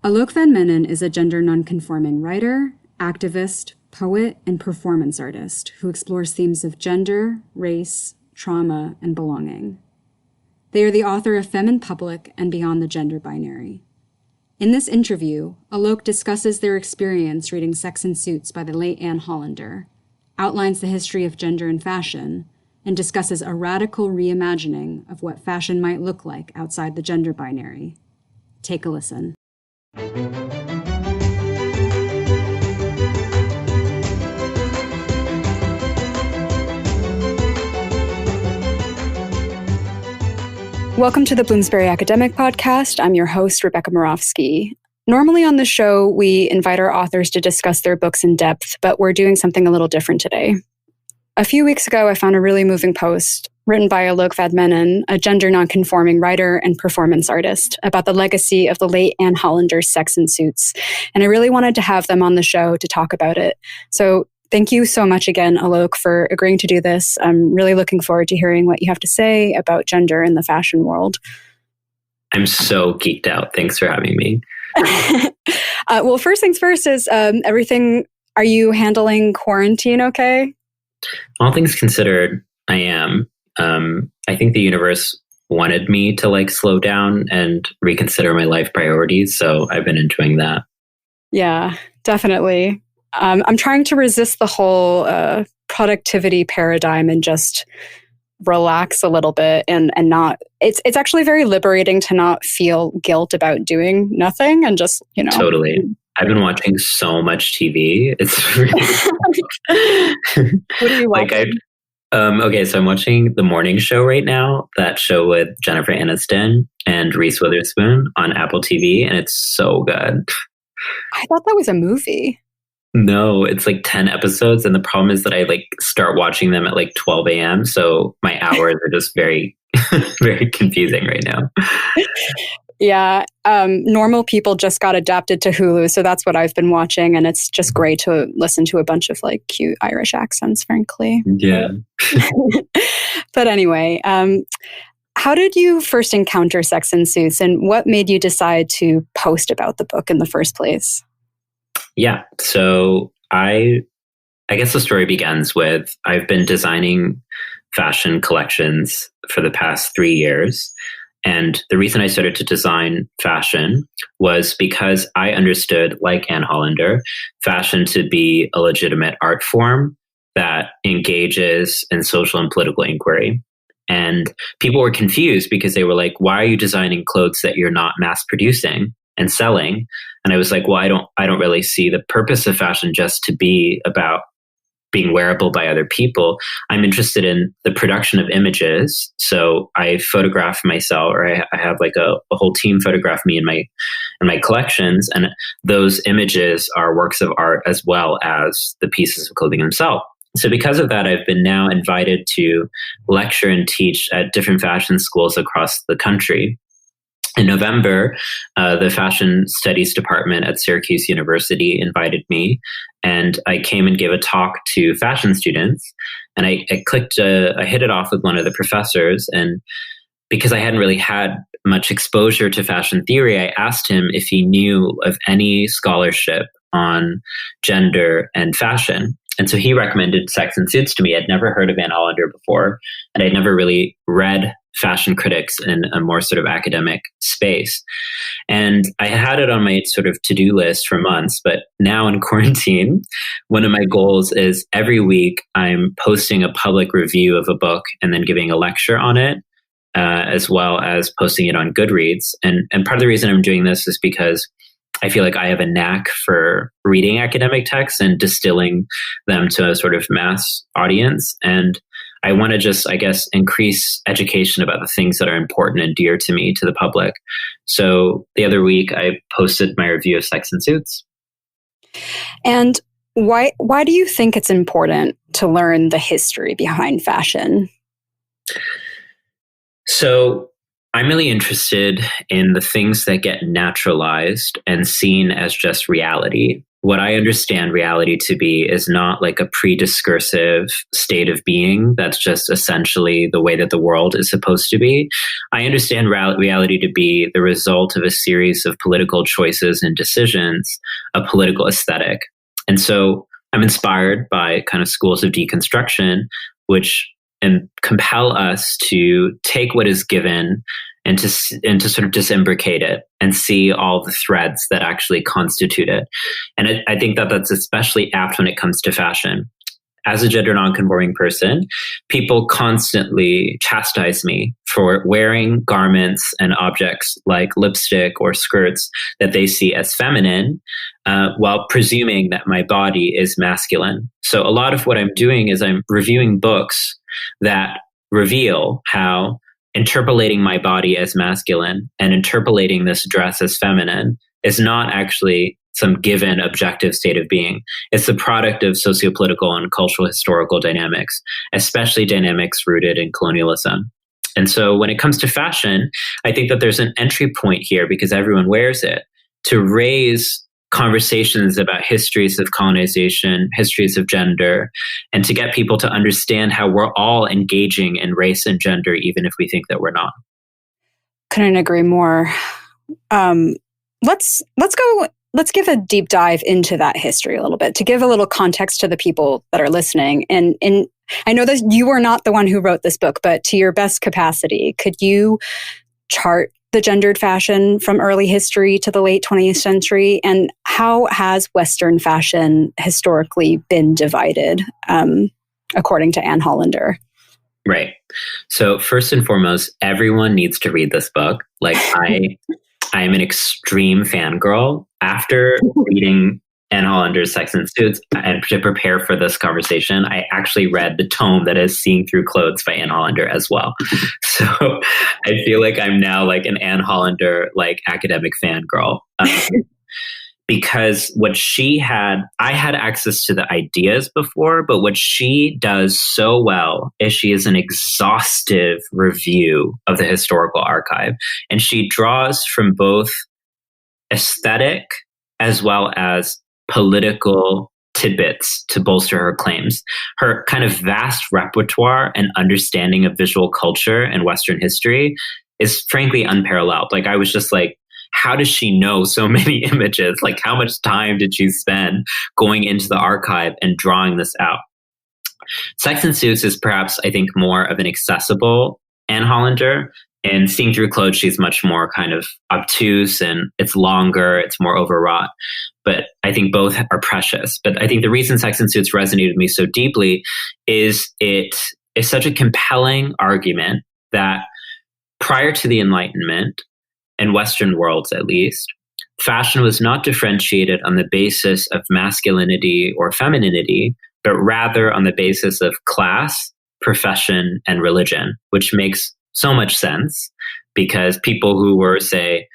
Alok Vaid-Menon is a gender non-conforming writer, activist, poet, and performance artist who explores themes of gender, race, trauma, and belonging. They are the author of Femme in Public and Beyond the Gender Binary. In this interview, Alok discusses their experience reading Sex and Suits by the late Anne Hollander, outlines the history of gender in fashion, and discusses a radical reimagining of what fashion might look like outside the gender binary. Take a listen. Welcome to the Bloomsbury Academic Podcast. I'm your host, Rebecca Moravsky. Normally on the show, we invite our authors to discuss their books in depth, but we're doing something a little different today. A few weeks ago, I found a really moving post written by Alok Vaid-Menon, a gender nonconforming writer and performance artist, about the legacy of the late Anne Hollander's Sex and Suits. And I really wanted to have them on the show to talk about it. So thank you so much again, Alok, for agreeing to do this. I'm really looking forward to hearing what you have to say about gender in the fashion world. I'm so geeked out. Thanks for having me. Well, first things first is everything. Are you handling quarantine okay? All things considered, I am. I think the universe wanted me to slow down and reconsider my life priorities. So I've been enjoying that. Yeah, definitely. I'm trying to resist the whole productivity paradigm and just relax a little bit and not. It's actually very liberating to not feel guilt about doing nothing and just, Totally. I've been watching so much TV. It's really What are you watching? Okay, so I'm watching The Morning Show right now, that show with Jennifer Aniston and Reese Witherspoon on Apple TV, and it's so good. I thought that was a movie. No, it's 10 episodes, and the problem is that I start watching them at 12 a.m., so my hours are just very, very confusing right now. Yeah, Normal People just got adapted to Hulu, so that's what I've been watching, and it's just great to listen to a bunch of cute Irish accents, frankly. Yeah. But anyway, how did you first encounter Sex and Suits, and what made you decide to post about the book in the first place? Yeah, so I guess the story begins with I've been designing fashion collections for the past 3 years. And the reason I started to design fashion was because I understood, like Anne Hollander, fashion to be a legitimate art form that engages in social and political inquiry. And people were confused because they were like, why are you designing clothes that you're not mass producing and selling? And I was like, well, I don't really see the purpose of fashion just to be about being wearable by other people. I'm interested in the production of images. So I photograph myself, or I have a whole team photograph me in my collections. And those images are works of art as well as the pieces of clothing themselves. So because of that, I've been now invited to lecture and teach at different fashion schools across the country. In November, the Fashion Studies Department at Syracuse University invited me, and I came and gave a talk to fashion students. And I hit it off with one of the professors. And because I hadn't really had much exposure to fashion theory, I asked him if he knew of any scholarship on gender and fashion. And so he recommended Sex and Suits to me. I'd never heard of Anne Hollander before, and I'd never really read fashion critics in a more sort of academic space. And I had it on my sort of to-do list for months, but now in quarantine, one of my goals is every week I'm posting a public review of a book and then giving a lecture on it, as well as posting it on Goodreads. And part of the reason I'm doing this is because I feel like I have a knack for reading academic texts and distilling them to a sort of mass audience. And I want to just, increase education about the things that are important and dear to me, to the public. So the other week, I posted my review of Sex and Suits. And why do you think it's important to learn the history behind fashion? So I'm really interested in the things that get naturalized and seen as just reality. what I understand reality to be is not like a pre-discursive state of being that's just essentially the way that the world is supposed to be. I understand reality to be the result of a series of political choices and decisions, a political aesthetic. And so I'm inspired by kind of schools of deconstruction, which compel us to take what is given and to sort of disimbricate it and see all the threads that actually constitute it. And I think that that's especially apt when it comes to fashion. As a gender non-conforming person, people constantly chastise me for wearing garments and objects like lipstick or skirts that they see as feminine, while presuming that my body is masculine. So a lot of what I'm doing is I'm reviewing books that reveal how interpolating my body as masculine and interpolating this dress as feminine is not actually some given objective state of being. It's the product of sociopolitical and cultural historical dynamics, especially dynamics rooted in colonialism. And so when it comes to fashion, I think that there's an entry point here because everyone wears it to raise conversations about histories of colonization, histories of gender, and to get people to understand how we're all engaging in race and gender, even if we think that we're not. Couldn't agree more. Let's give a deep dive into that history a little bit to give a little context to the people that are listening. And I know that you are not the one who wrote this book, but to your best capacity, could you chart the gendered fashion from early history to the late 20th century? And how has Western fashion historically been divided, according to Anne Hollander? Right. So first and foremost, everyone needs to read this book. Like I am an extreme fangirl. After reading Anne Hollander's Sex and Suits, and to prepare for this conversation, I actually read the tome that is Seeing Through Clothes by Anne Hollander as well. So I feel like I'm now like an Anne Hollander like academic fangirl. Because what she had, I had access to the ideas before, but what she does so well is she is an exhaustive review of the historical archive. And she draws from both aesthetic as well as political tidbits to bolster her claims. Her kind of vast repertoire and understanding of visual culture and Western history is frankly unparalleled. Like I was just like, how does she know so many images? Like how much time did she spend going into the archive and drawing this out? Sex and Suits is perhaps, I think, more of an accessible Anne Hollander. And Seeing Through Clothes, she's much more kind of obtuse and it's longer, it's more overwrought. But I think both are precious. But I think the reason Sex and Suits resonated with me so deeply is it is such a compelling argument that prior to the Enlightenment, in Western worlds at least, fashion was not differentiated on the basis of masculinity or femininity, but rather on the basis of class, profession, and religion, which makes so much sense because people who were, say,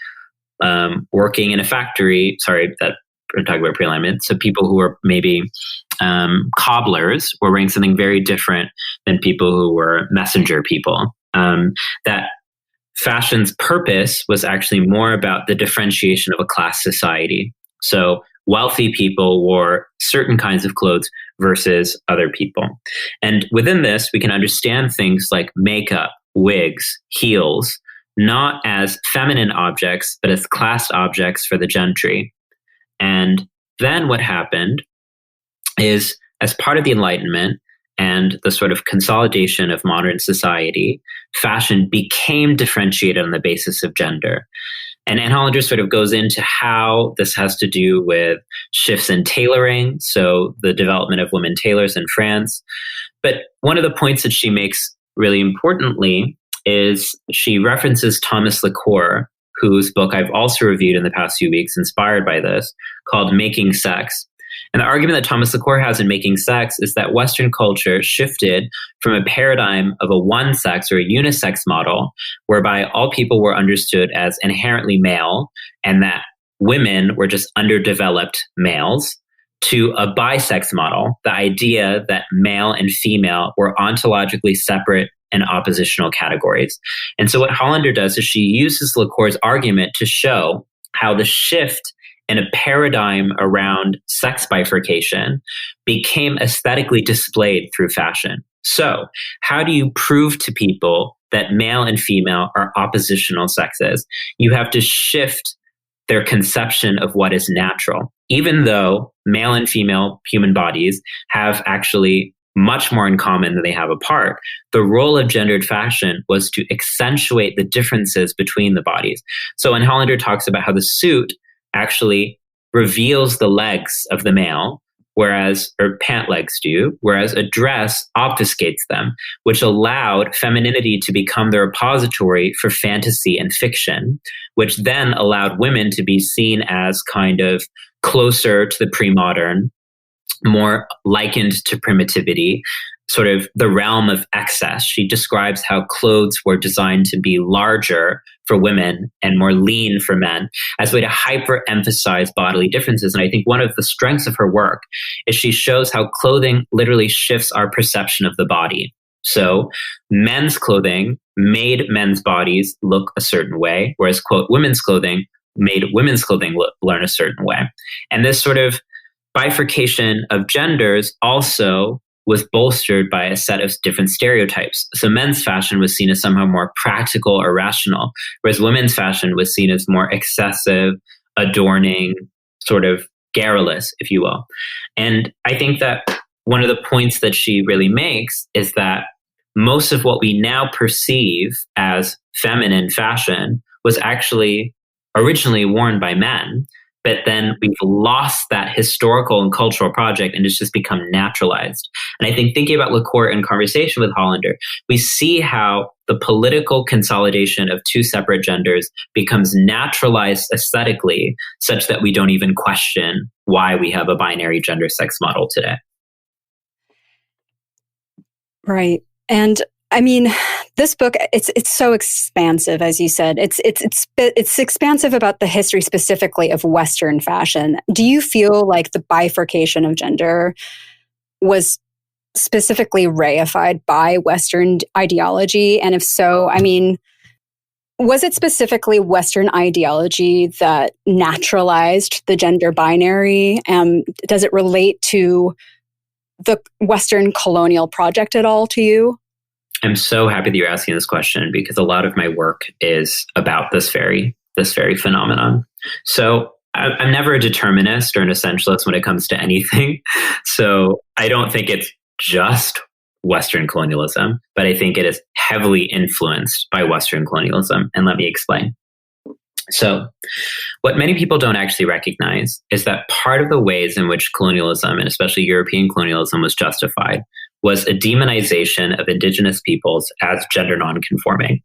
working in a factory, that we're talking about pre-alignment, so people who were maybe cobblers were wearing something very different than people who were messenger people. That fashion's purpose was actually more about the differentiation of a class society. So wealthy people wore certain kinds of clothes versus other people. And within this, we can understand things like makeup, wigs, heels, not as feminine objects, but as class objects for the gentry. And then what happened is, as part of the Enlightenment and the sort of consolidation of modern society, fashion became differentiated on the basis of gender. And Anne Hollander sort of goes into how this has to do with shifts in tailoring, so the development of women tailors in France. But one of the points that she makes really importantly is she references Thomas LaCour, whose book I've also reviewed in the past few weeks, inspired by this, called Making Sex. And the argument that Thomas LaCour has in Making Sex is that Western culture shifted from a paradigm of a one-sex or a unisex model, whereby all people were understood as inherently male, and that women were just underdeveloped males, to a bisex model, the idea that male and female were ontologically separate and oppositional categories. And so what Hollander does is she uses LaCour's argument to show how the shift and a paradigm around sex bifurcation became aesthetically displayed through fashion. So, how do you prove to people that male and female are oppositional sexes? You have to shift their conception of what is natural. Even though male and female human bodies have actually much more in common than they have apart, the role of gendered fashion was to accentuate the differences between the bodies. So when Hollander talks about how the suit actually reveals the legs of the male, or pant legs do, whereas a dress obfuscates them, which allowed femininity to become the repository for fantasy and fiction, which then allowed women to be seen as kind of closer to the pre-modern, more likened to primitivity, sort of the realm of excess. She describes how clothes were designed to be larger for women and more lean for men as a way to hyper-emphasize bodily differences. And I think one of the strengths of her work is she shows how clothing literally shifts our perception of the body. So men's clothing made men's bodies look a certain way, whereas, quote, women's clothing made women's clothing learn a certain way. And this sort of bifurcation of genders also was bolstered by a set of different stereotypes. So men's fashion was seen as somehow more practical or rational, whereas women's fashion was seen as more excessive, adorning, sort of garrulous, if you will. And I think that one of the points that she really makes is that most of what we now perceive as feminine fashion was actually originally worn by men. But then we've lost that historical and cultural project and it's just become naturalized. And I think thinking about LaCour in conversation with Hollander, we see how the political consolidation of two separate genders becomes naturalized aesthetically such that we don't even question why we have a binary gender sex model today. Right. And I mean, this book, it's so expansive, as you said. It's expansive about the history specifically of Western fashion. Do you feel like the bifurcation of gender was specifically reified by Western ideology? And if so, I mean, was it specifically Western ideology that naturalized the gender binary? Does it relate to the Western colonial project at all to you? I'm so happy that you're asking this question because a lot of my work is about this very phenomenon. So I'm never a determinist or an essentialist when it comes to anything. So I don't think it's just Western colonialism, but I think it is heavily influenced by Western colonialism. And let me explain. So what many people don't actually recognize is that part of the ways in which colonialism, and especially European colonialism, was justified was a demonization of indigenous peoples as gender non-conforming.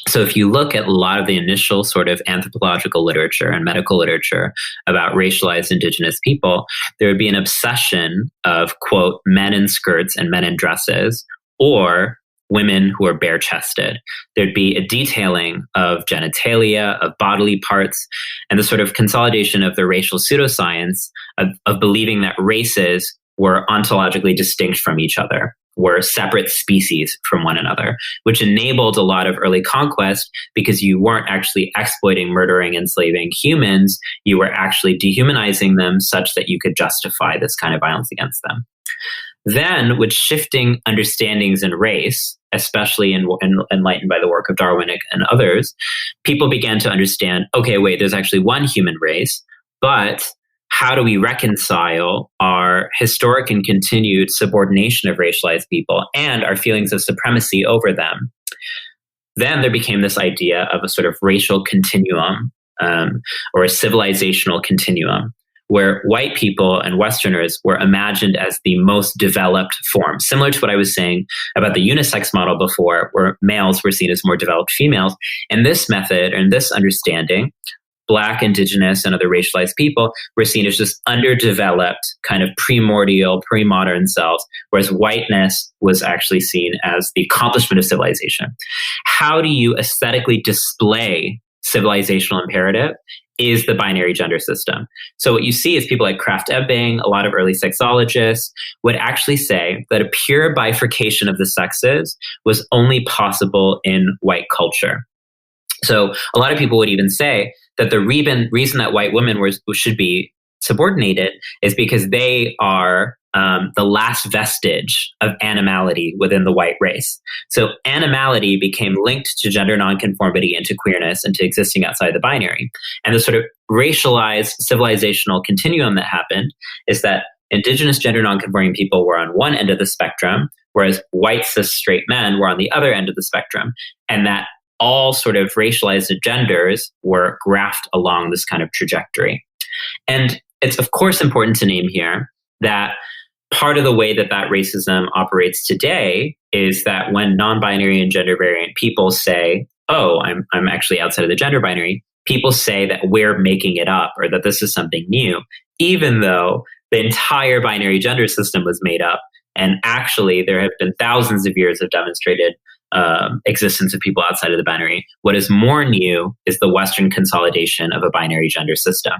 So if you look at a lot of the initial sort of anthropological literature and medical literature about racialized indigenous people, there would be an obsession of, quote, men in skirts and men in dresses, or women who are bare-chested. There'd be a detailing of genitalia, of bodily parts, and the sort of consolidation of the racial pseudoscience of believing that races were ontologically distinct from each other, were separate species from one another, which enabled a lot of early conquest because you weren't actually exploiting, murdering, enslaving humans. You were actually dehumanizing them such that you could justify this kind of violence against them. Then, with shifting understandings in race, especially enlightened by the work of Darwin and others, people began to understand, okay, wait, there's actually one human race, but how do we reconcile our historic and continued subordination of racialized people and our feelings of supremacy over them? Then there became this idea of a sort of racial continuum or a civilizational continuum, where white people and Westerners were imagined as the most developed form, similar to what I was saying about the unisex model before, where males were seen as more developed females. And this method and this understanding, Black, Indigenous, and other racialized people were seen as just underdeveloped, kind of primordial, pre-modern selves, whereas whiteness was actually seen as the accomplishment of civilization. How do you aesthetically display civilizational imperative is the binary gender system. So what you see is people like Krafft Ebing, a lot of early sexologists, would actually say that a pure bifurcation of the sexes was only possible in white culture. So a lot of people would even say that the reason that white women should be subordinated is because they are the last vestige of animality within the white race. So animality became linked to gender nonconformity and to queerness and to existing outside the binary. And the sort of racialized civilizational continuum that happened is that indigenous gender nonconforming people were on one end of the spectrum, whereas white cis straight men were on the other end of the spectrum. And that all sort of racialized genders were graphed along this kind of trajectory. And it's of course important to name here that part of the way that racism operates today is that when non-binary and gender variant people say, oh, I'm actually outside of the gender binary, people say that we're making it up or that this is something new, even though the entire binary gender system was made up. And actually, there have been thousands of years of demonstrated existence of people outside of the binary. What is more new is the Western consolidation of a binary gender system.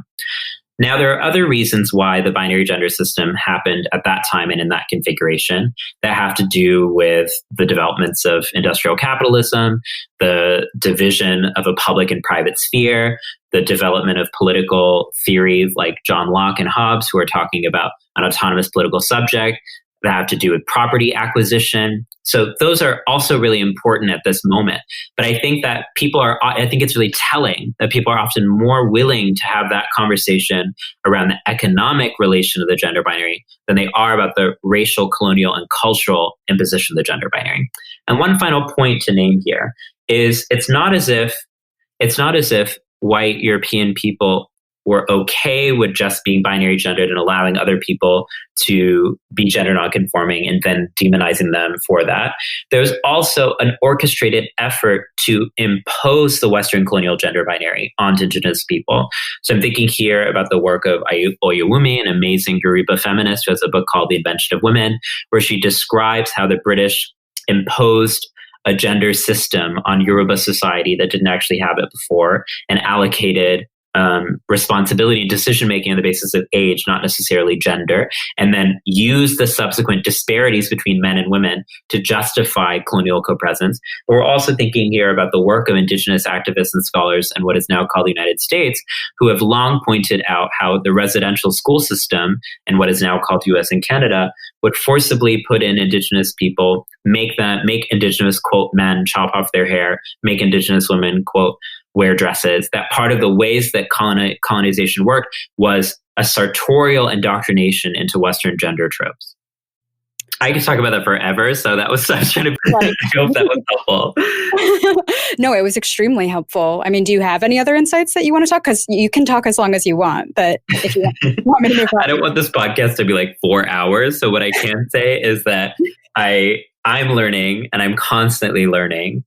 Now, there are other reasons why the binary gender system happened at that time and in that configuration that have to do with the developments of industrial capitalism, the division of a public and private sphere, the development of political theories like John Locke and Hobbes, who are talking about an autonomous political subject, that have to do with property acquisition. So those are also really important at this moment. But I think that I think it's really telling that people are often more willing to have that conversation around the economic relation of the gender binary than they are about the racial, colonial, and cultural imposition of the gender binary. And one final point to name here is it's not as if white European people were okay with just being binary gendered and allowing other people to be gender nonconforming and then demonizing them for that. There's also an orchestrated effort to impose the Western colonial gender binary on indigenous people. So I'm thinking here about the work of Oyewumi, an amazing Yoruba feminist who has a book called The Invention of Women, where she describes how the British imposed a gender system on Yoruba society that didn't actually have it before and allocated responsibility and decision-making on the basis of age, not necessarily gender, and then use the subsequent disparities between men and women to justify colonial co-presence. But we're also thinking here about the work of indigenous activists and scholars in what is now called the United States, who have long pointed out how the residential school system in what is now called US and Canada would forcibly put in indigenous people, make indigenous, quote, men chop off their hair, make indigenous women, quote, wear dresses, that part of the ways that colonization worked was a sartorial indoctrination into Western gender tropes. I could talk about that forever, so I was trying to I hope that was helpful. No, it was extremely helpful. I mean, do you have any other insights that you want to talk? Because you can talk as long as you want, but if you want me to move on. I don't want this podcast to be like 4 hours, so what I can say is that I'm learning, and I'm constantly learning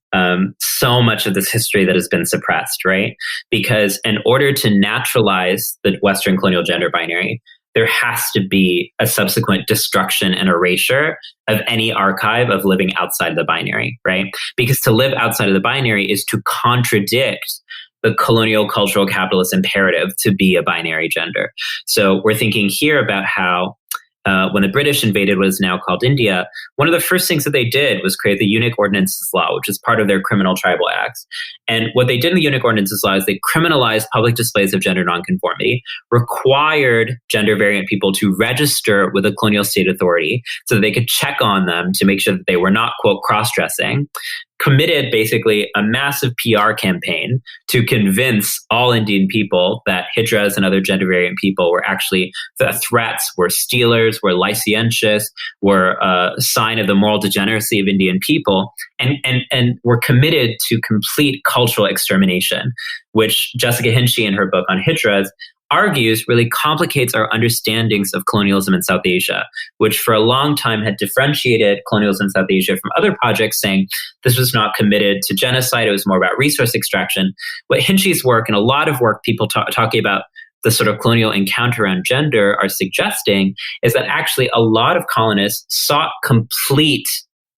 so much of this history that has been suppressed, right? Because in order to naturalize the Western colonial gender binary, there has to be a subsequent destruction and erasure of any archive of living outside of the binary, right? Because to live outside of the binary is to contradict the colonial cultural capitalist imperative to be a binary gender. So we're thinking here about how when the British invaded what is now called India, one of the first things that they did was create the Eunuch Ordinances Law, which is part of their criminal tribal acts. And what they did in the Eunuch Ordinances Law is they criminalized public displays of gender nonconformity, required gender variant people to register with a colonial state authority so that they could check on them to make sure that they were not, quote, cross-dressing, committed basically a massive PR campaign to convince all Indian people that hijras and other gender variant people were actually the threats, were stealers, were licentious, were a sign of the moral degeneracy of Indian people, and were committed to complete cultural extermination, which Jessica Hinchey in her book on hijras argues really complicates our understandings of colonialism in South Asia, which for a long time had differentiated colonialism in South Asia from other projects, saying this was not committed to genocide, it was more about resource extraction. What Hinchey's work and a lot of work people talking about the sort of colonial encounter around gender are suggesting is that actually a lot of colonists sought complete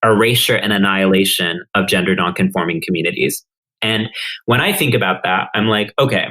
erasure and annihilation of gender nonconforming communities. And when I think about that, I'm like, okay,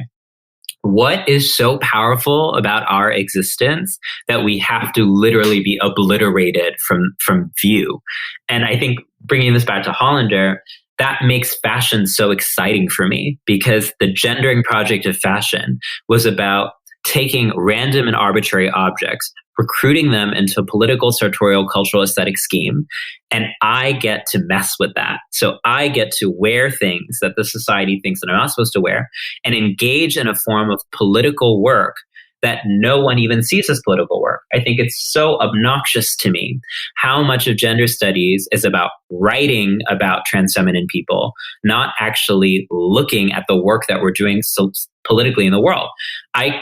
what is so powerful about our existence that we have to literally be obliterated from view? And I think bringing this back to Hollander, that makes fashion so exciting for me, because the gendering project of fashion was about taking random and arbitrary objects, recruiting them into a political, sartorial, cultural, aesthetic scheme. And I get to mess with that. So I get to wear things that the society thinks that I'm not supposed to wear and engage in a form of political work that no one even sees as political work. I think it's so obnoxious to me how much of gender studies is about writing about trans feminine people, not actually looking at the work that we're doing so politically in the world. I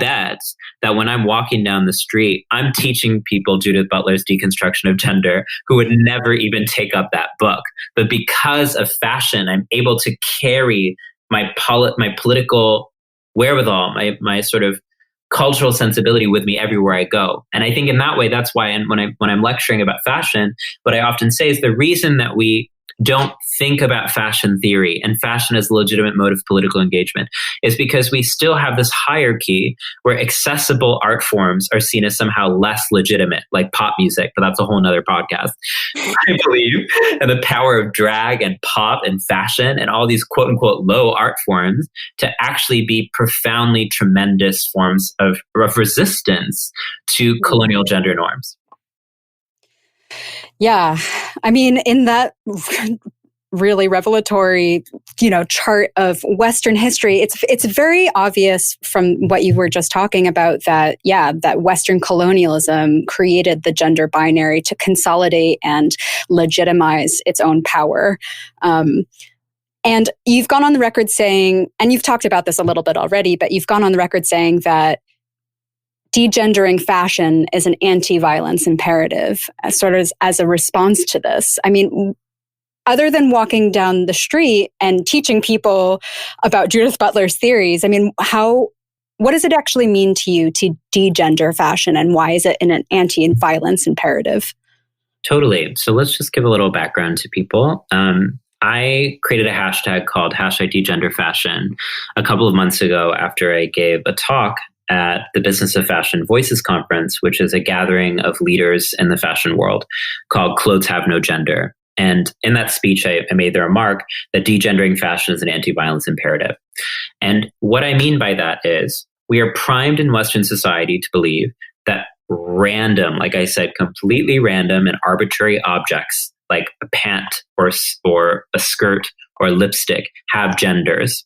bet that when I'm walking down the street, I'm teaching people Judith Butler's Deconstruction of Gender who would never even take up that book. But because of fashion, I'm able to carry my political wherewithal, my sort of cultural sensibility with me everywhere I go. And I think in that way, that's why when I'm lecturing about fashion, what I often say is the reason that we don't think about fashion theory and fashion as a legitimate mode of political engagement is because we still have this hierarchy where accessible art forms are seen as somehow less legitimate, like pop music, but that's a whole nother podcast. I believe in the power of drag and pop and fashion and all these quote unquote low art forms to actually be profoundly tremendous forms of resistance to colonial gender norms. Yeah. I mean, in that really revelatory, chart of Western history, it's very obvious from what you were just talking about that Western colonialism created the gender binary to consolidate and legitimize its own power. And you've gone on the record saying, and you've talked about this a little bit already, but you've gone on the record saying that degendering fashion is an anti-violence imperative, sort of as a response to this. I mean, other than walking down the street and teaching people about Judith Butler's theories, I mean, what does it actually mean to you to degender fashion, and why is it an anti-violence imperative? Totally. So let's just give a little background to people. I created a hashtag called #DegenderFashion a couple of months ago after I gave a talk at the Business of Fashion Voices Conference, which is a gathering of leaders in the fashion world called Clothes Have No Gender. And in that speech, I made the remark that degendering fashion is an anti-violence imperative. And what I mean by that is we are primed in Western society to believe that random, like I said, completely random and arbitrary objects like a pant or a skirt or lipstick have genders.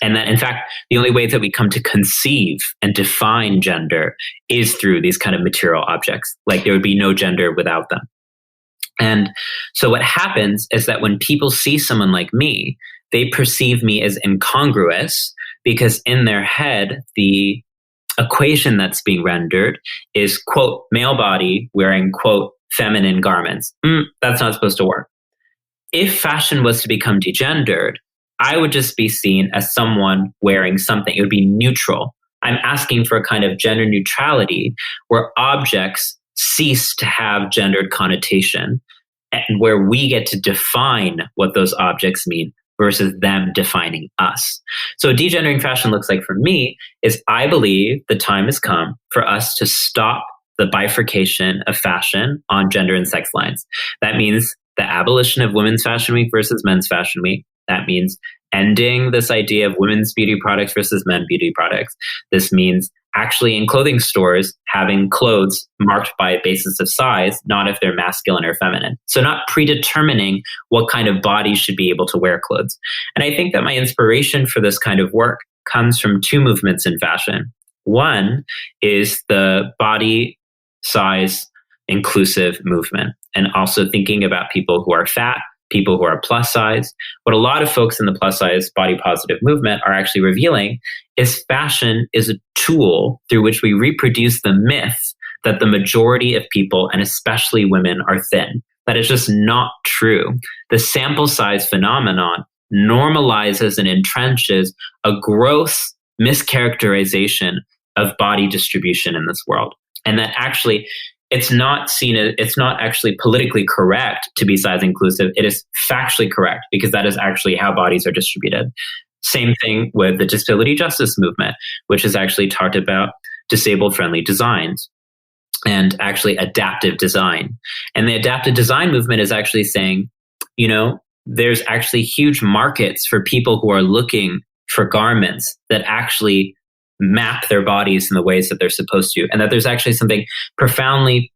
And that, in fact, the only way that we come to conceive and define gender is through these kind of material objects. Like there would be no gender without them. And so what happens is that when people see someone like me, they perceive me as incongruous because in their head, the equation that's being rendered is, quote, male body wearing, quote, feminine garments. That's not supposed to work. If fashion was to become degendered, I would just be seen as someone wearing something. It would be neutral. I'm asking for a kind of gender neutrality where objects cease to have gendered connotation and where we get to define what those objects mean versus them defining us. So what degendering fashion looks like for me is I believe the time has come for us to stop the bifurcation of fashion on gender and sex lines. That means the abolition of Women's Fashion Week versus Men's Fashion Week. That means ending this idea of women's beauty products versus men beauty products. This means actually in clothing stores having clothes marked by a basis of size, not if they're masculine or feminine. So not predetermining what kind of body should be able to wear clothes. And I think that my inspiration for this kind of work comes from two movements in fashion. One is the body size inclusive movement, and also thinking about people who are fat, people who are plus size. What a lot of folks in the plus size body positive movement are actually revealing is fashion is a tool through which we reproduce the myth that the majority of people, and especially women, are thin. That is just not true. The sample size phenomenon normalizes and entrenches a gross mischaracterization of body distribution in this world. And that actually it's not actually politically correct to be size inclusive. It is factually correct because that is actually how bodies are distributed. Same thing with the disability justice movement, which has actually talked about disabled friendly designs and actually adaptive design. And the adaptive design movement is actually saying, there's actually huge markets for people who are looking for garments that actually map their bodies in the ways that they're supposed to, and that there's actually something profoundly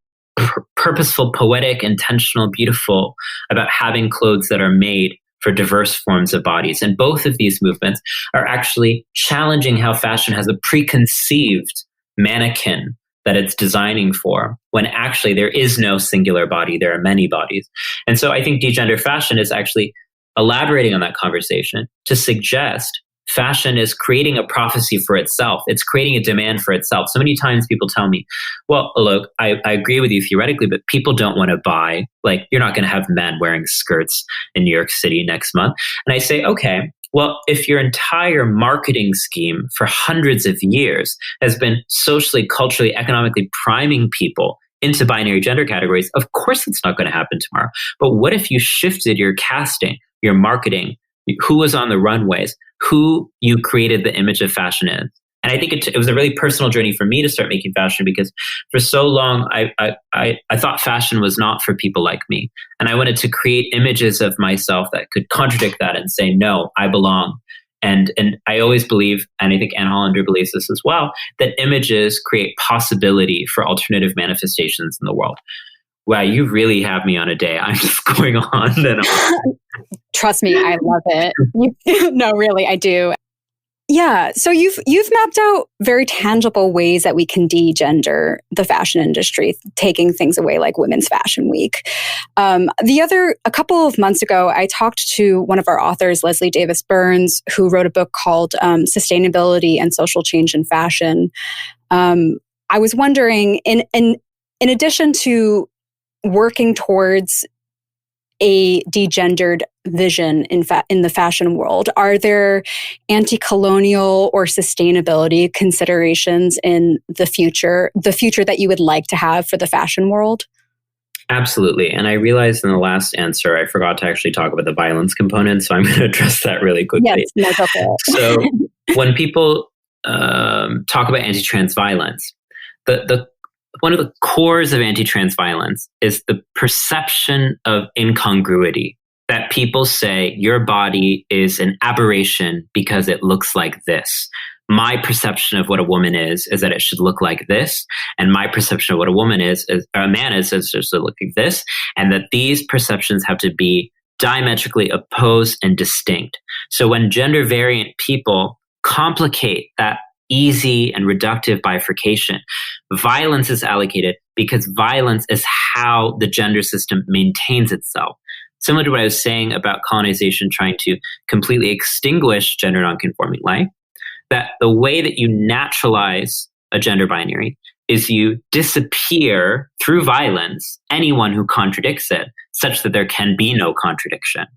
purposeful, poetic, intentional, beautiful about having clothes that are made for diverse forms of bodies. And both of these movements are actually challenging how fashion has a preconceived mannequin that it's designing for, when actually there is no singular body, there are many bodies. And so I think degender fashion is actually elaborating on that conversation to suggest fashion is creating a prophecy for itself. It's creating a demand for itself. So many times people tell me, well, look, I agree with you theoretically, but people don't want to buy, like, you're not going to have men wearing skirts in New York City next month. And I say, okay, well, if your entire marketing scheme for hundreds of years has been socially, culturally, economically priming people into binary gender categories, of course it's not going to happen tomorrow. But what if you shifted your casting, your marketing, who was on the runways, who you created the image of fashion in? And I think it was a really personal journey for me to start making fashion, because for so long I thought fashion was not for people like me. And I wanted to create images of myself that could contradict that and say, no, I belong. And I always believe, and I think Anne Hollander believes this as well, that images create possibility for alternative manifestations in the world. Wow, you really have me on a day. I'm just going on and on. Trust me, I love it. No, really, I do. Yeah. So you've mapped out very tangible ways that we can degender the fashion industry, taking things away like Women's Fashion Week. A couple of months ago, I talked to one of our authors, Leslie Davis Burns, who wrote a book called Sustainability and Social Change in Fashion. I was wondering, in addition to working towards a degendered vision in the fashion world, are there anti-colonial or sustainability considerations in the future that you would like to have for the fashion world? Absolutely. And I realized in the last answer, I forgot to actually talk about the violence component. So I'm going to address that really quickly. Yes, no, go for it. So when people talk about anti-trans violence, the one of the cores of anti-trans violence is the perception of incongruity, that people say your body is an aberration because it looks like this. My perception of what a woman is that it should look like this. And my perception of what a woman is or a man is it should look like this. And that these perceptions have to be diametrically opposed and distinct. So when gender variant people complicate that easy and reductive bifurcation, violence is allocated because violence is how the gender system maintains itself. Similar to what I was saying about colonization trying to completely extinguish gender nonconforming life, that the way that you naturalize a gender binary is you disappear through violence anyone who contradicts it, such that there can be no contradiction.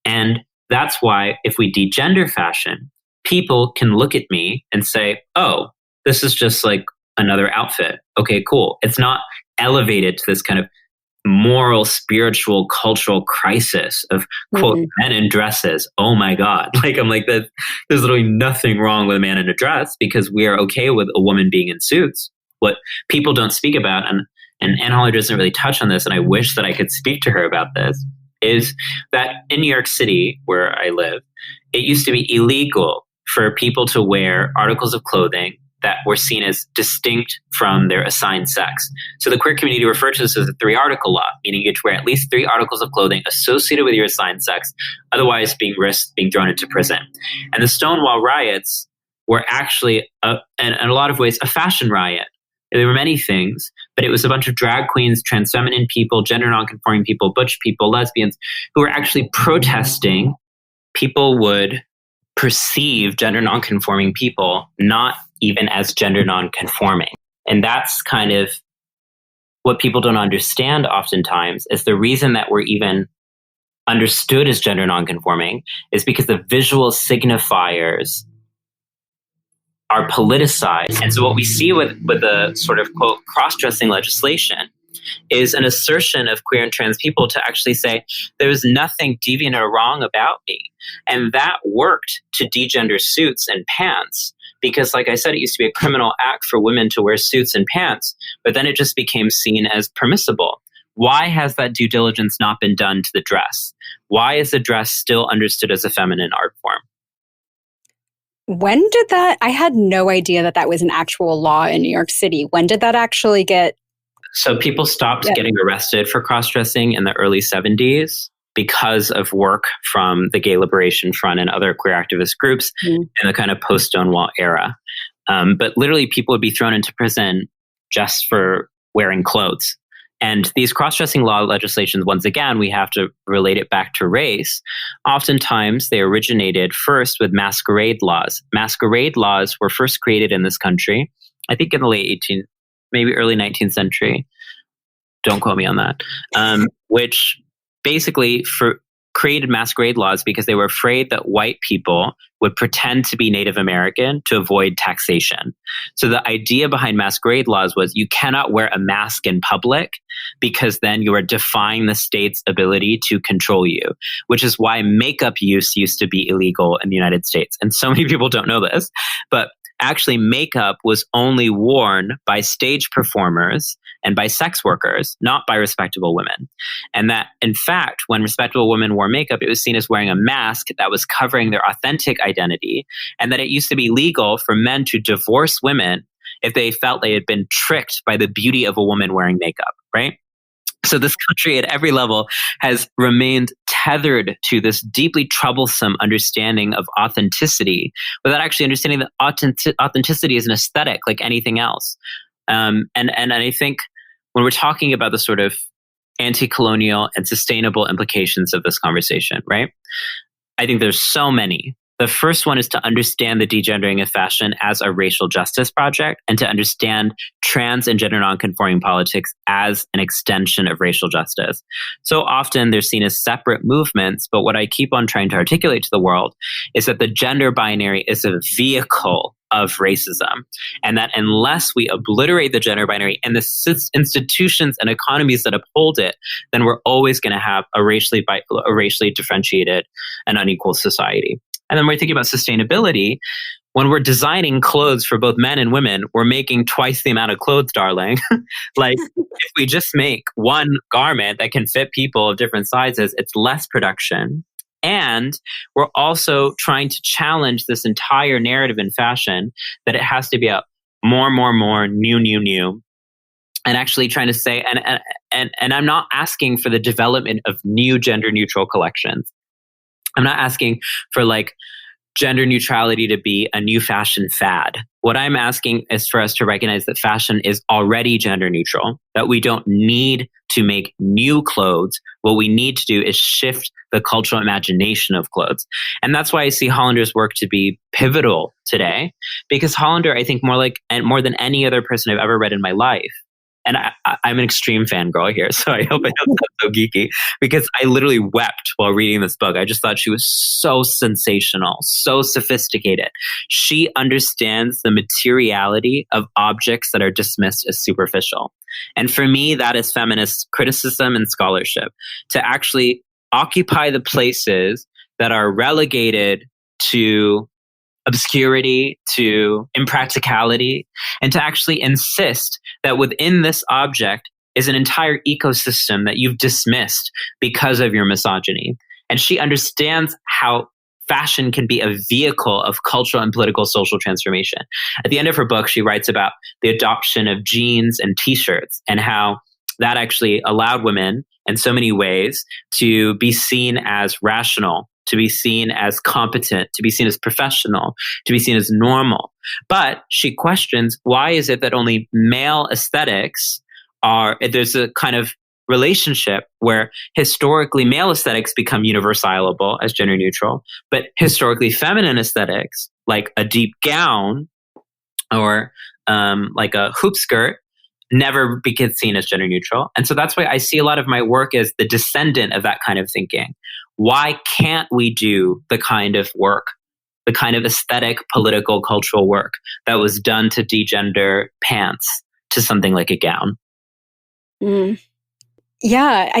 And that's why if we degender fashion, people can look at me and say, oh, this is just like another outfit. Okay, cool. It's not elevated to this kind of moral, spiritual, cultural crisis of, quote, men in dresses. Oh my God. Like, I'm like, there's literally nothing wrong with a man in a dress because we are okay with a woman being in suits. What people don't speak about, and Anne Hollander doesn't really touch on this, and I wish that I could speak to her about this, is that in New York City, where I live, it used to be illegal for people to wear articles of clothing that were seen as distinct from their assigned sex. So the queer community referred to this as a 3-article law, meaning you had to wear at least 3 articles of clothing associated with your assigned sex, otherwise risked being thrown into prison. And the Stonewall riots were actually, in a lot of ways, a fashion riot. There were many things, but it was a bunch of drag queens, trans feminine people, gender nonconforming people, butch people, lesbians, who were actually protesting. People would perceive gender nonconforming people not even as gender nonconforming. And that's kind of what people don't understand oftentimes, is the reason that we're even understood as gender nonconforming is because the visual signifiers are politicized. And so what we see with the sort of, quote, cross-dressing legislation is an assertion of queer and trans people to actually say there's nothing deviant or wrong about me. And that worked to degender suits and pants because, like I said, it used to be a criminal act for women to wear suits and pants, but then it just became seen as permissible. why has that due diligence not been done to the dress? Why is the dress still understood as a feminine art form? When did that? I had no idea that was an actual law in New York City. When did that actually get? So people stopped getting arrested for cross-dressing in the early 70s because of work from the Gay Liberation Front and other queer activist groups in the kind of post-Stonewall era. But literally people would be thrown into prison just for wearing clothes. And these cross-dressing law legislations, once again, we have to relate it back to race. Oftentimes, they originated first with masquerade laws. Masquerade laws were first created in this country, I think in the late 18th, maybe early 19th century. Don't quote me on that. Which basically created masquerade laws because they were afraid that white people would pretend to be Native American to avoid taxation. So the idea behind masquerade laws was you cannot wear a mask in public because then you are defying the state's ability to control you, which is why makeup use used to be illegal in the United States. And so many people don't know this, but actually makeup was only worn by stage performers and by sex workers, not by respectable women. And that, in fact, when respectable women wore makeup, it was seen as wearing a mask that was covering their authentic identity, and that it used to be legal for men to divorce women if they felt they had been tricked by the beauty of a woman wearing makeup, right? So this country at every level has remained tethered to this deeply troublesome understanding of authenticity without actually understanding that authenticity is an aesthetic like anything else. And I think when we're talking about the sort of anti-colonial and sustainable implications of this conversation, right? I think there's so many. The first one is to understand the degendering of fashion as a racial justice project and to understand trans and gender nonconforming politics as an extension of racial justice. So often they're seen as separate movements, but what I keep on trying to articulate to the world is that the gender binary is a vehicle of racism, and that unless we obliterate the gender binary and the institutions and economies that uphold it, then we're always going to have a racially differentiated and unequal society. And then when we're thinking about sustainability, when we're designing clothes for both men and women, we're making twice the amount of clothes, darling. Like if we just make one garment that can fit people of different sizes, it's less production. And we're also trying to challenge this entire narrative in fashion that it has to be a more, new. And actually trying to say, and I'm not asking for the development of new gender neutral collections. I'm not asking for like gender neutrality to be a new fashion fad. What I'm asking is for us to recognize that fashion is already gender neutral, that we don't need to make new clothes. What we need to do is shift the cultural imagination of clothes. And that's why I see Hollander's work to be pivotal today, because Hollander, I think more than any other person I've ever read in my life, and I'm an extreme fangirl here, so I hope I don't sound so geeky, because I literally wept while reading this book. I just thought she was so sensational, so sophisticated. She understands the materiality of objects that are dismissed as superficial. And for me, that is feminist criticism and scholarship, to actually occupy the places that are relegated to obscurity, to impracticality, and to actually insist that within this object is an entire ecosystem that you've dismissed because of your misogyny. And she understands how fashion can be a vehicle of cultural and political social transformation. At the end of her book, she writes about the adoption of jeans and t-shirts and how that actually allowed women in so many ways to be seen as rational, to be seen as competent, to be seen as professional, to be seen as normal. But she questions, why is it that only male aesthetics there's a kind of relationship where historically male aesthetics become universalable as gender neutral, but historically feminine aesthetics, like a deep gown or like a hoop skirt, never gets seen as gender neutral. And so that's why I see a lot of my work as the descendant of that kind of thinking. Why can't we do the kind of work, the kind of aesthetic, political, cultural work that was done to degender pants to something like a gown? Yeah,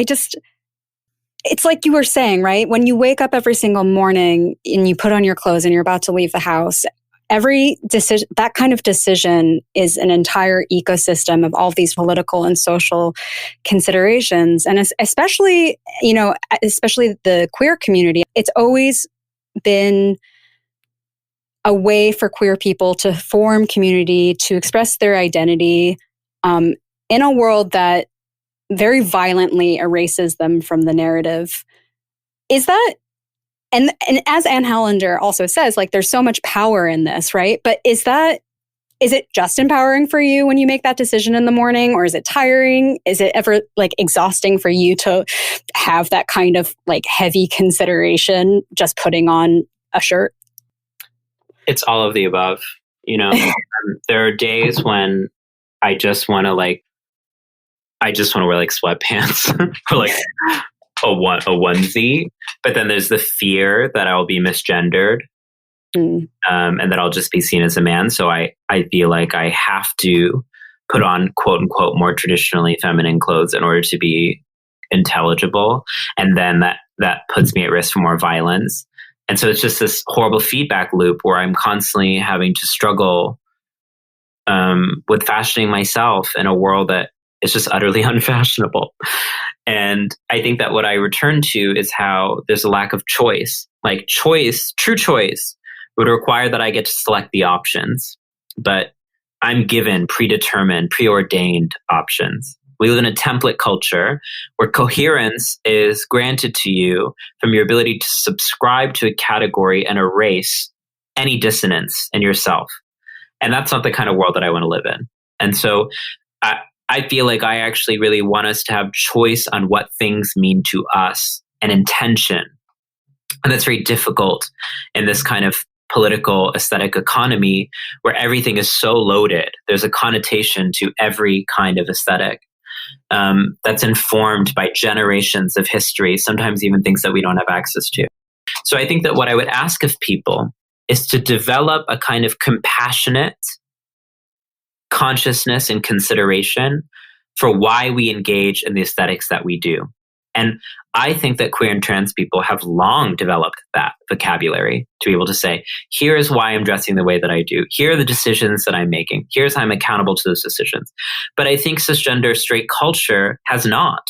it's like you were saying, right? When you wake up every single morning and you put on your clothes and you're about to leave the house, that kind of decision is an entire ecosystem of all of these political and social considerations. And especially the queer community, it's always been a way for queer people to form community, to express their identity in a world that very violently erases them from the narrative. Is that, and as Anne Hollander also says, like, there's so much power in this, right? But is it just empowering for you when you make that decision in the morning, or is it tiring? Is it ever like exhausting for you to have that kind of like heavy consideration just putting on a shirt? It's all of the above. There are days when I just want to wear like sweatpants or like a onesie, but then there's the fear that I'll be misgendered, and that I'll just be seen as a man. So I feel like I have to put on quote unquote more traditionally feminine clothes in order to be intelligible, and then that puts me at risk for more violence. And so it's just this horrible feedback loop where I'm constantly having to struggle with fashioning myself in a world that is just utterly unfashionable. And I think that what I return to is how there's a lack of choice. Like true choice would require that I get to select the options, but I'm given predetermined, preordained options. We live in a template culture where coherence is granted to you from your ability to subscribe to a category and erase any dissonance in yourself. And that's not the kind of world that I want to live in. And so I feel like I actually really want us to have choice on what things mean to us and intention. And that's very difficult in this kind of political aesthetic economy where everything is so loaded. There's a connotation to every kind of aesthetic that's informed by generations of history, sometimes even things that we don't have access to. So I think that what I would ask of people is to develop a kind of compassionate consciousness and consideration for why we engage in the aesthetics that we do. And I think that queer and trans people have long developed that vocabulary to be able to say, here is why I'm dressing the way that I do. Here are the decisions that I'm making. Here's how I'm accountable to those decisions. But I think cisgender straight culture has not.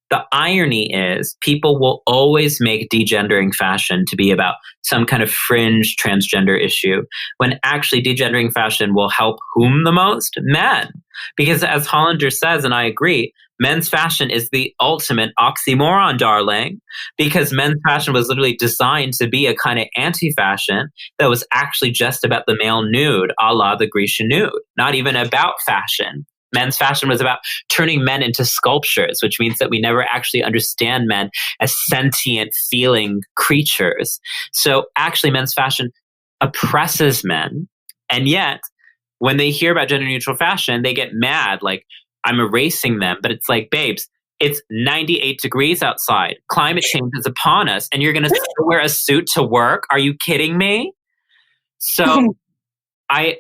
The irony is people will always make degendering fashion to be about some kind of fringe transgender issue, when actually degendering fashion will help whom the most? Men. Because as Hollander says, and I agree, men's fashion is the ultimate oxymoron, darling, because men's fashion was literally designed to be a kind of anti-fashion that was actually just about the male nude, a la the Grecian nude, not even about fashion. Men's fashion was about turning men into sculptures, which means that we never actually understand men as sentient, feeling creatures. So actually, men's fashion oppresses men. And yet, when they hear about gender neutral fashion, they get mad, like, I'm erasing them. But it's like, babes, it's 98 degrees outside. Climate change is upon us, and you're going to wear a suit to work? Are you kidding me? So I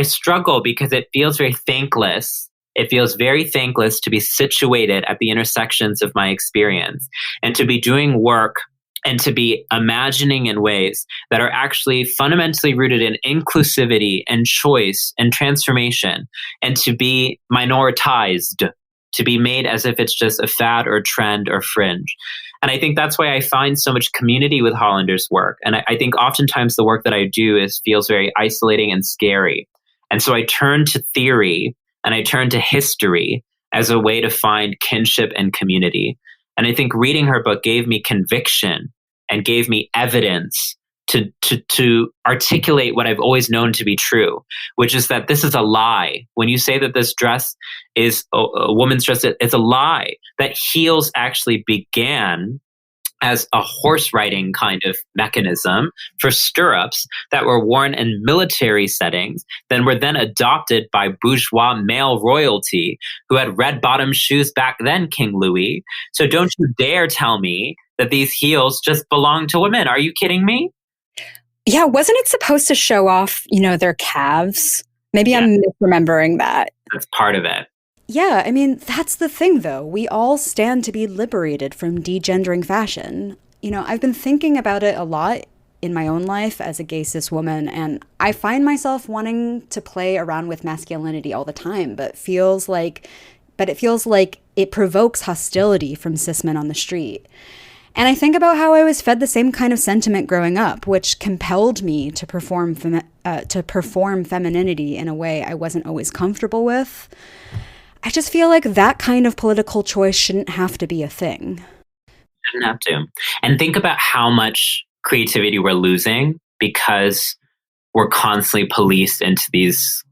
struggle because it feels very thankless. It feels very thankless to be situated at the intersections of my experience and to be doing work and to be imagining in ways that are actually fundamentally rooted in inclusivity and choice and transformation, and to be minoritized, to be made as if it's just a fad or trend or fringe. And I think that's why I find so much community with Hollander's work. And I think oftentimes the work that I do feels very isolating and scary. And so I turn to theory and I turn to history as a way to find kinship and community. And I think reading her book gave me conviction and gave me evidence to articulate what I've always known to be true, which is that this is a lie. When you say that this dress is a woman's dress, it's a lie. That heels actually began as a horse riding kind of mechanism for stirrups that were worn in military settings, then were then adopted by bourgeois male royalty who had red bottom shoes back then, King Louis. So don't you dare tell me that these heels just belong to women. Are you kidding me? Yeah, wasn't it supposed to show off, their calves? Maybe I'm misremembering that. That's part of it. Yeah, I mean, that's the thing, though. We all stand to be liberated from degendering fashion. I've been thinking about it a lot in my own life as a gay cis woman, and I find myself wanting to play around with masculinity all the time, but it feels like it provokes hostility from cis men on the street. And I think about how I was fed the same kind of sentiment growing up, which compelled me to perform femininity in a way I wasn't always comfortable with. I just feel like that kind of political choice shouldn't have to be a thing. Shouldn't have to. And think about how much creativity we're losing because we're constantly policed into these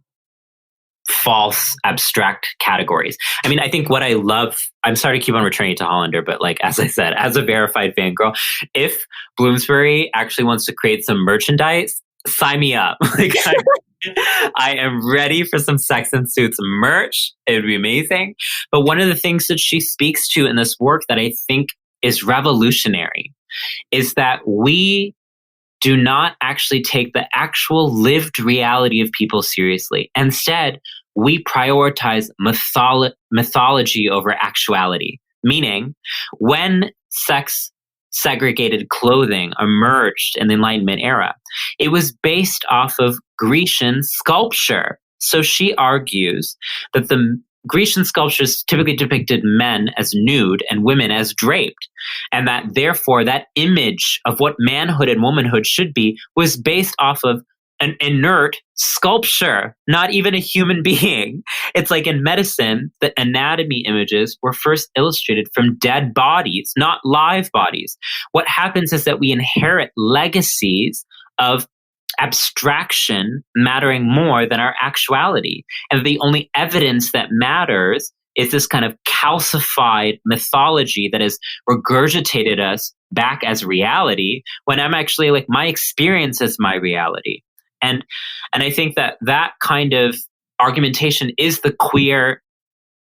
false, abstract categories. I mean, I think what I love, I'm sorry to keep on returning to Hollander, but like, as I said, as a verified fangirl, if Bloomsbury actually wants to create some merchandise, sign me up. Like, I am ready for some Sex and Suits merch. It would be amazing. But one of the things that she speaks to in this work that I think is revolutionary is that we do not actually take the actual lived reality of people seriously. Instead, we prioritize mythology over actuality. Meaning, when sex segregated clothing emerged in the Enlightenment era, it was based off of Grecian sculpture. So she argues that the Grecian sculptures typically depicted men as nude and women as draped, and that therefore that image of what manhood and womanhood should be was based off of an inert sculpture, not even a human being. It's like in medicine, the anatomy images were first illustrated from dead bodies, not live bodies. What happens is that we inherit legacies of abstraction mattering more than our actuality. And the only evidence that matters is this kind of calcified mythology that has regurgitated us back as reality, when I'm actually like, my experience is my reality. And I think that kind of argumentation is the queer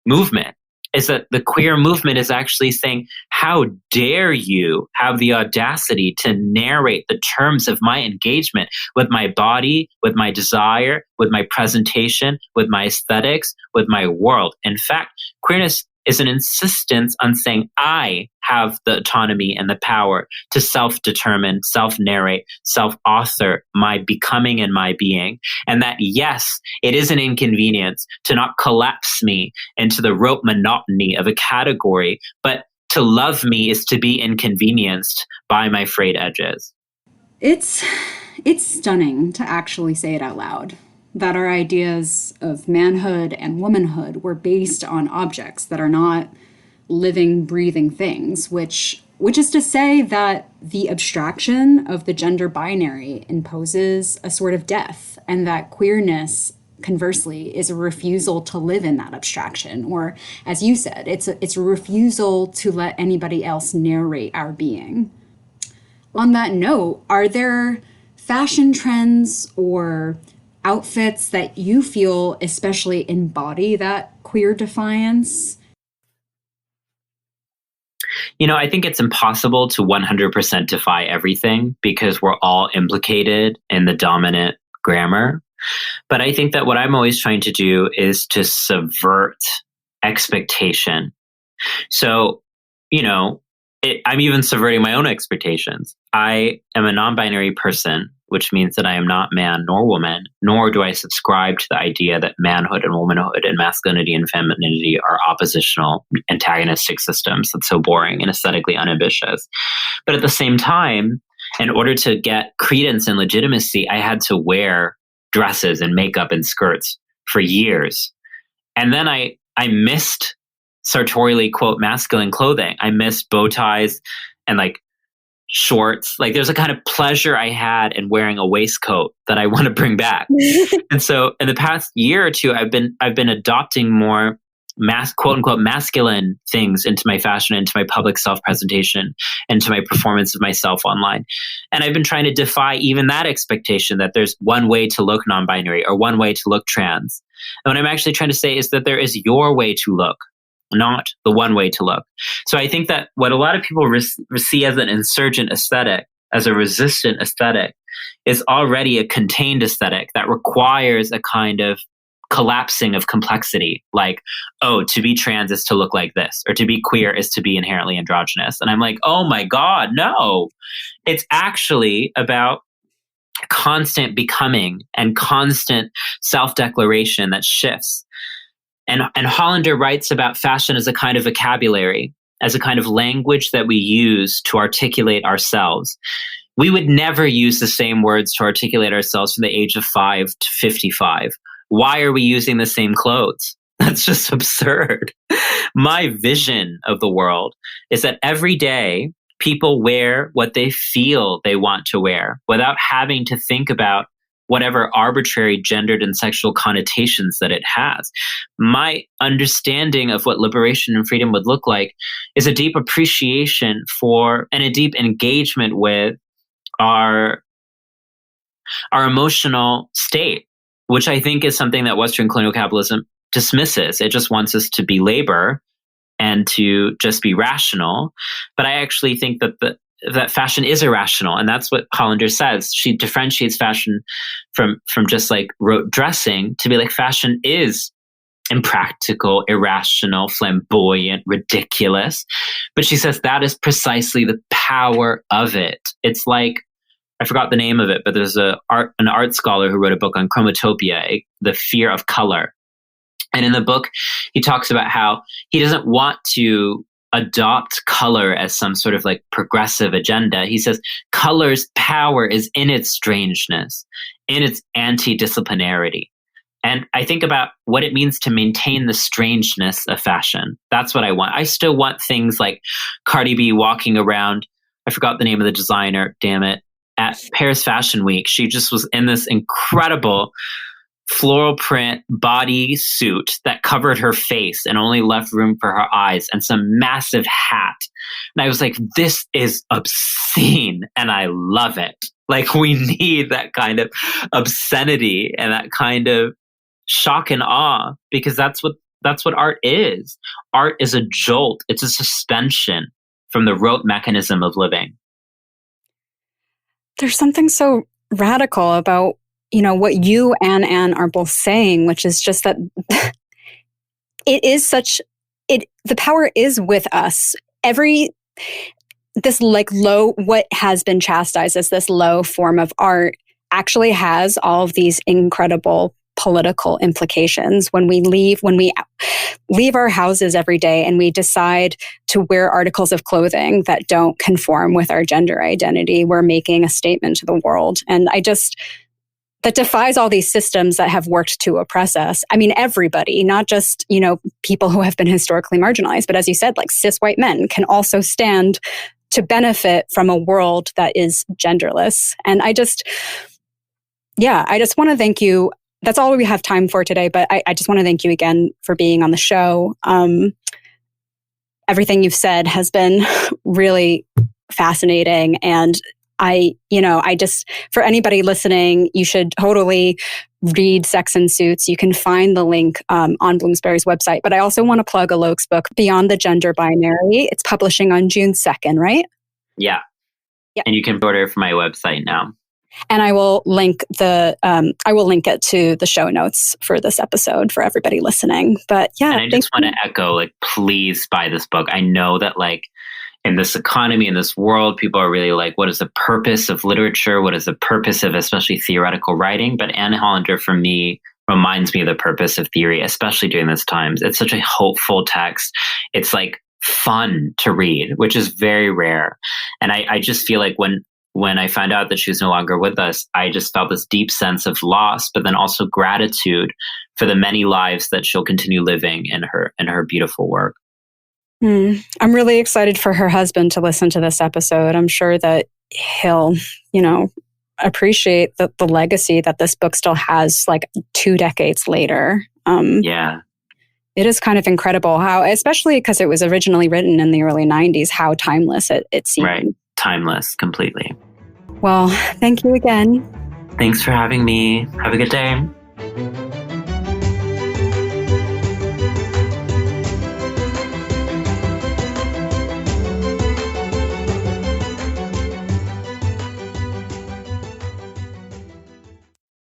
movement. Is that the queer movement is actually saying, how dare you have the audacity to narrate the terms of my engagement with my body, with my desire, with my presentation, with my aesthetics, with my world. In fact, queerness is an insistence on saying, I have the autonomy and the power to self-determine, self-narrate, self-author my becoming and my being. And that, yes, it is an inconvenience to not collapse me into the rote monotony of a category, but to love me is to be inconvenienced by my frayed edges. It's stunning to actually say it out loud, that our ideas of manhood and womanhood were based on objects that are not living, breathing things, which is to say that the abstraction of the gender binary imposes a sort of death, and that queerness, conversely, is a refusal to live in that abstraction. Or, as you said, it's a refusal to let anybody else narrate our being. On that note, are there fashion trends or outfits that you feel especially embody that queer defiance? You know, I think it's impossible to 100% defy everything because we're all implicated in the dominant grammar. But I think that what I'm always trying to do is to subvert expectation. So, you know, I'm even subverting my own expectations. I am a non-binary person, which means that I am not man nor woman, nor do I subscribe to the idea that manhood and womanhood and masculinity and femininity are oppositional, antagonistic systems. That's so boring and aesthetically unambitious. But at the same time, in order to get credence and legitimacy, I had to wear dresses and makeup and skirts for years. And then I missed sartorially, quote, masculine clothing. I missed bow ties and like shorts. Like there's a kind of pleasure I had in wearing a waistcoat that I want to bring back. And so in the past year or two, I've been adopting more quote unquote masculine things into my fashion, into my public self-presentation, into my performance of myself online. And I've been trying to defy even that expectation that there's one way to look non-binary or one way to look trans. And what I'm actually trying to say is that there is your way to look, not the one way to look. So I think that what a lot of people see as an insurgent aesthetic, as a resistant aesthetic, is already a contained aesthetic that requires a kind of collapsing of complexity. Like, oh, to be trans is to look like this, or to be queer is to be inherently androgynous. And I'm like, oh my God, no. It's actually about constant becoming and constant self-declaration that shifts. And Hollander writes about fashion as a kind of vocabulary, as a kind of language that we use to articulate ourselves. We would never use the same words to articulate ourselves from the age of 5 to 55. Why are we using the same clothes? That's just absurd. My vision of the world is that every day people wear what they feel they want to wear without having to think about whatever arbitrary gendered and sexual connotations that it has. My understanding of what liberation and freedom would look like is a deep appreciation for and a deep engagement with our emotional state, which I think is something that Western colonial capitalism dismisses. It just wants us to be labor and to just be rational. But I actually think that that fashion is irrational. And that's what Hollander says. She differentiates fashion from just like rote dressing to be like, fashion is impractical, irrational, flamboyant, ridiculous. But she says that is precisely the power of it. It's like, I forgot the name of it, but there's an art scholar who wrote a book on chromatopia, the fear of color. And in the book, he talks about how he doesn't want to adopt color as some sort of like progressive agenda. He says color's power is in its strangeness, in its anti-disciplinarity. And I think about what it means to maintain the strangeness of fashion. That's what I want. I still want things like Cardi B walking around, I forgot the name of the designer, damn it, at Paris Fashion Week. She just was in this incredible floral print body suit that covered her face and only left room for her eyes, and some massive hat. And I was like, this is obscene and I love it. Like, we need that kind of obscenity and that kind of shock and awe, because that's what art is. Art is a jolt. It's a suspension from the rote mechanism of living. There's something so radical about, what you and Anne are both saying, which is just that the power is with us. This like low, what has been chastised as this low form of art actually has all of these incredible political implications. When we leave our houses every day and we decide to wear articles of clothing that don't conform with our gender identity, we're making a statement to the world. And that defies all these systems that have worked to oppress us. I mean, everybody, not just, people who have been historically marginalized, but as you said, like cis white men can also stand to benefit from a world that is genderless. And I just want to thank you. That's all we have time for today, but I just want to thank you again for being on the show. Everything you've said has been really fascinating, and for anybody listening, you should totally read Sex and Suits. You can find the link on Bloomsbury's website. But I also want to plug Alok's book, Beyond the Gender Binary. It's publishing on June 2nd, right? Yeah. And you can order it from my website now. And I will link it to the show notes for this episode for everybody listening. But yeah, and I just want to echo, like, please buy this book. I know that, like, in this economy, in this world, people are really like, what is the purpose of literature? What is the purpose of especially theoretical writing? But Anne Hollander, for me, reminds me of the purpose of theory, especially during this times. It's such a hopeful text. It's like fun to read, which is very rare. And I just feel like when I found out that she was no longer with us, I just felt this deep sense of loss, but then also gratitude for the many lives that she'll continue living in her beautiful work. I'm really excited for her husband to listen to this episode. I'm sure that he'll, appreciate the legacy that this book still has, like 2 decades later. Yeah. It is kind of incredible how, especially because it was originally written in the early 90s, how timeless it seemed. Right. Timeless, completely. Well, thank you again. Thanks for having me. Have a good day.